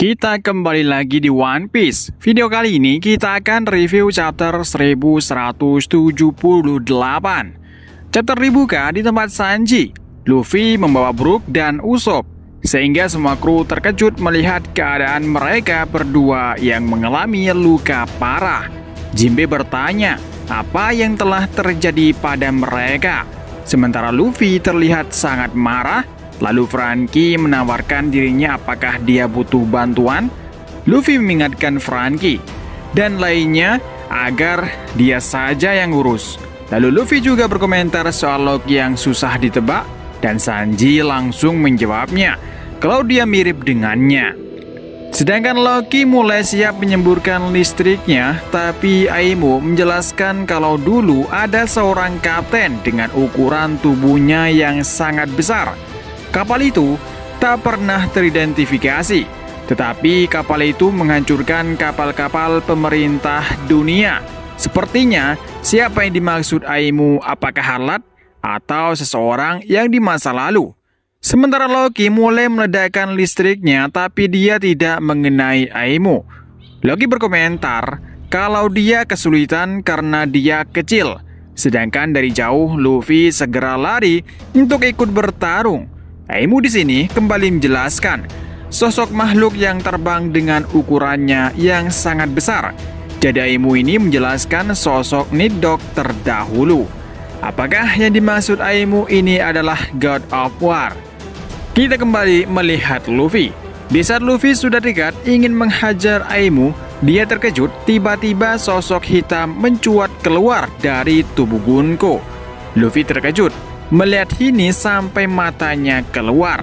Kita kembali lagi di One Piece. Video kali ini kita akan review chapter 1178. Chapter dibuka di tempat Sanji, Luffy membawa Brook dan Usopp, sehingga semua kru terkejut melihat keadaan mereka berdua yang mengalami luka parah. Jinbe bertanya apa yang telah terjadi pada mereka. Sementara Luffy terlihat sangat marah. Lalu Franky menawarkan dirinya apakah dia butuh bantuan. Luffy mengingatkan Franky dan lainnya agar dia saja yang urus. Lalu Luffy juga berkomentar soal Loki yang susah ditebak, dan Sanji langsung menjawabnya kalau dia mirip dengannya. Sedangkan Loki mulai siap menyemburkan listriknya, tapi Aimo menjelaskan kalau dulu ada seorang kapten dengan ukuran tubuhnya yang sangat besar. Kapal itu tak pernah teridentifikasi, tetapi kapal itu menghancurkan kapal-kapal pemerintah dunia. Sepertinya siapa yang dimaksud Aimo, apakah Harlat atau seseorang yang di masa lalu? Sementara Loki mulai meledakkan listriknya, tapi dia tidak mengenai Aimo. Loki berkomentar kalau dia kesulitan karena dia kecil, sedangkan dari jauh Luffy segera lari untuk ikut bertarung. Aimo di sini kembali menjelaskan sosok makhluk yang terbang dengan ukurannya yang sangat besar. Jadi Aimo ini menjelaskan sosok Nidok terdahulu. Apakah yang dimaksud Aimo ini adalah God of War? Kita kembali melihat Luffy. Di saat Luffy sudah dekat ingin menghajar Aimo, dia terkejut tiba-tiba sosok hitam mencuat keluar dari tubuh Gunko. Luffy terkejut melihat ini sampai matanya keluar.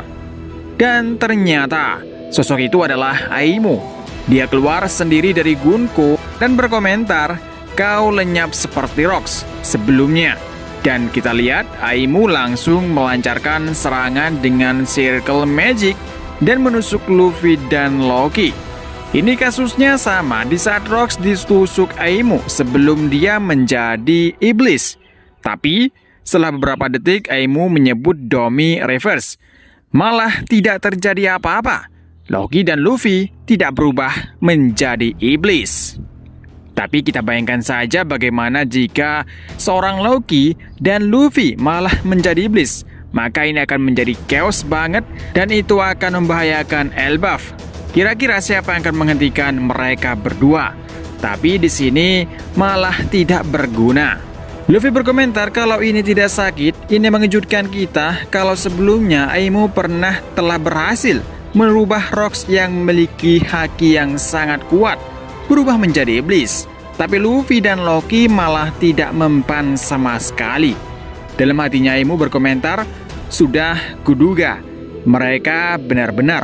Dan ternyata sosok itu adalah Aimo. Dia keluar sendiri dari Gunko dan berkomentar, "Kau lenyap seperti Rocks sebelumnya." Dan kita lihat Aimo langsung melancarkan serangan dengan Circle Magic dan menusuk Luffy dan Loki. Ini kasusnya sama di saat Rocks ditusuk Aimo sebelum dia menjadi iblis. Tapi setelah beberapa detik Aimo menyebut Domi Reverse. Malah tidak terjadi apa-apa. Loki dan Luffy tidak berubah menjadi iblis. Tapi kita bayangkan saja bagaimana jika seorang Loki dan Luffy malah menjadi iblis. Maka ini akan menjadi chaos banget dan itu akan membahayakan Elbaf. Kira-kira siapa yang akan menghentikan mereka berdua? Tapi di sini malah tidak berguna. Luffy berkomentar kalau ini tidak sakit. Ini mengejutkan kita kalau sebelumnya Aimo telah berhasil merubah Rocks yang memiliki haki yang sangat kuat berubah menjadi iblis. Tapi Luffy dan Loki malah tidak mempan sama sekali. Dalam hatinya Aimo berkomentar, "Sudah kuduga, mereka benar-benar."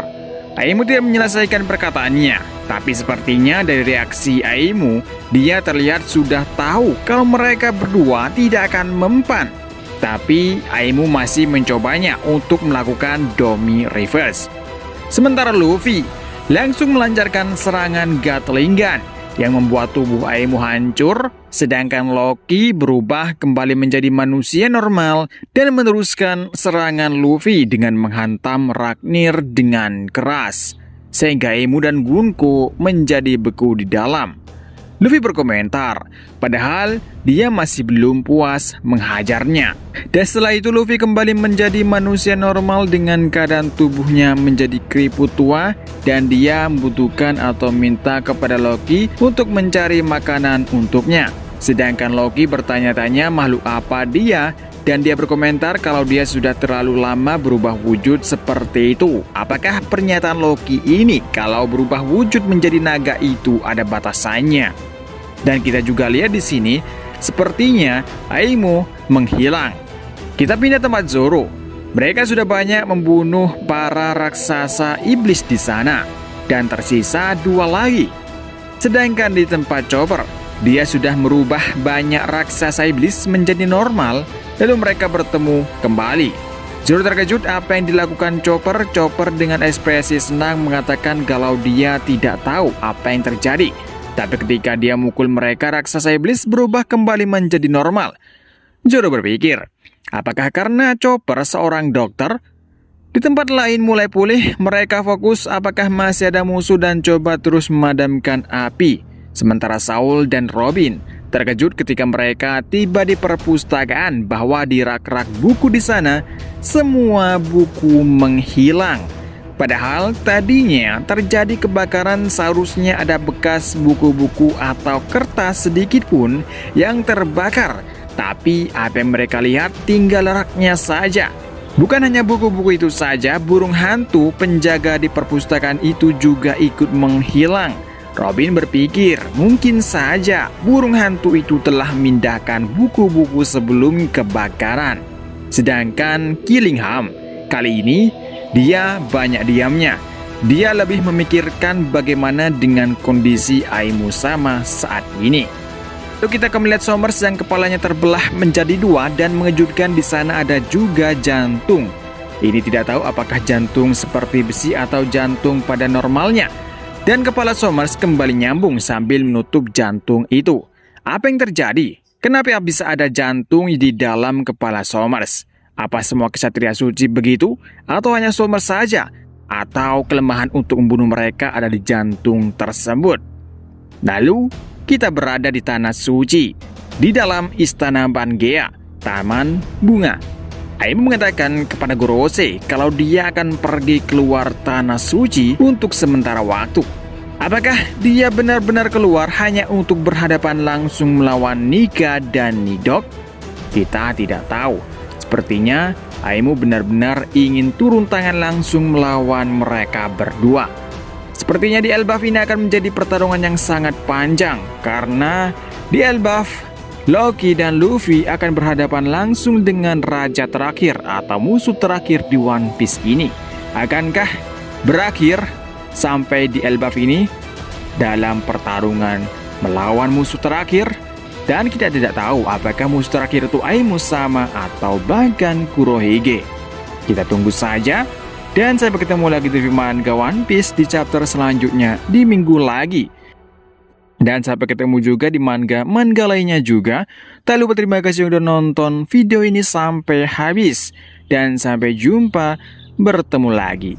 Aimo tidak menyelesaikan perkataannya, tapi sepertinya dari reaksi Aimo, dia terlihat sudah tahu kalau mereka berdua tidak akan mempan. Tapi Aimo masih mencobanya untuk melakukan Domi Reverse. Sementara Luffy langsung melancarkan serangan Gatling Gun yang membuat tubuh Aimo hancur, sedangkan Loki berubah kembali menjadi manusia normal dan meneruskan serangan Luffy dengan menghantam Ragnir dengan keras, sehingga Aimo dan Gunko menjadi beku di dalam. Luffy berkomentar, padahal dia masih belum puas menghajarnya. Dan setelah itu Luffy kembali menjadi manusia normal dengan keadaan tubuhnya menjadi keriput tua dan dia membutuhkan atau minta kepada Loki untuk mencari makanan untuknya. Sedangkan Loki bertanya-tanya makhluk apa dia dan dia berkomentar kalau dia sudah terlalu lama berubah wujud seperti itu. Apakah pernyataan Loki ini kalau berubah wujud menjadi naga itu ada batasannya? Dan kita juga lihat di sini, sepertinya Aimo menghilang. Kita pindah tempat Zoro. Mereka sudah banyak membunuh para raksasa iblis di sana, dan tersisa 2 lagi. Sedangkan di tempat Chopper, dia sudah merubah banyak raksasa iblis menjadi normal, lalu mereka bertemu kembali. Zoro terkejut apa yang dilakukan Chopper. Chopper dengan ekspresi senang mengatakan kalau dia tidak tahu apa yang terjadi. Tapi ketika dia mukul mereka, raksasa iblis berubah kembali menjadi normal. Zoro berpikir, apakah karena Chopper seorang dokter? Di tempat lain mulai pulih, mereka fokus apakah masih ada musuh dan coba terus memadamkan api. Sementara Saul dan Robin terkejut ketika mereka tiba di perpustakaan bahwa di rak-rak buku di sana semua buku menghilang. Padahal tadinya terjadi kebakaran, seharusnya ada bekas buku-buku atau kertas sedikit pun yang terbakar. Tapi apa yang mereka lihat tinggal raknya saja. Bukan hanya buku-buku itu saja, burung hantu penjaga di perpustakaan itu juga ikut menghilang. Robin berpikir mungkin saja burung hantu itu telah memindahkan buku-buku sebelum kebakaran. Sedangkan Killingham kali ini dia banyak diamnya. Dia lebih memikirkan bagaimana dengan kondisi Aimu Sama saat ini. Lalu kita akan melihat Somers yang kepalanya terbelah menjadi dua dan mengejutkan di sana ada juga jantung. Ini tidak tahu apakah jantung seperti besi atau jantung pada normalnya. Dan kepala Somers kembali nyambung sambil menutup jantung itu. Apa yang terjadi? Kenapa bisa ada jantung di dalam kepala Somers? Apa semua kesatria suci begitu? Atau hanya Somers saja? Atau kelemahan untuk membunuh mereka ada di jantung tersebut? Lalu, kita berada di Tanah Suci, di dalam Istana Pangea, Taman Bunga. Aimu mengatakan kepada Gorose kalau dia akan pergi keluar Tanah Suci untuk sementara waktu. Apakah dia benar-benar keluar hanya untuk berhadapan langsung melawan Nika dan Nidok? Kita tidak tahu. Sepertinya Aimu benar-benar ingin turun tangan langsung melawan mereka berdua. Sepertinya di Elbaf ini akan menjadi pertarungan yang sangat panjang. Karena di Elbaf, Loki dan Luffy akan berhadapan langsung dengan raja terakhir atau musuh terakhir di One Piece ini. Akankah berakhir sampai di Elbaf ini dalam pertarungan melawan musuh terakhir? Dan kita tidak tahu apakah musuh terakhir itu Aimu Sama atau bahkan Kurohige. Kita tunggu saja. Dan sampai ketemu lagi di manga One Piece di chapter selanjutnya di minggu lagi. Dan sampai ketemu juga di manga lainnya juga. Tak lupa terima kasih sudah nonton video ini sampai habis. Dan sampai jumpa, bertemu lagi.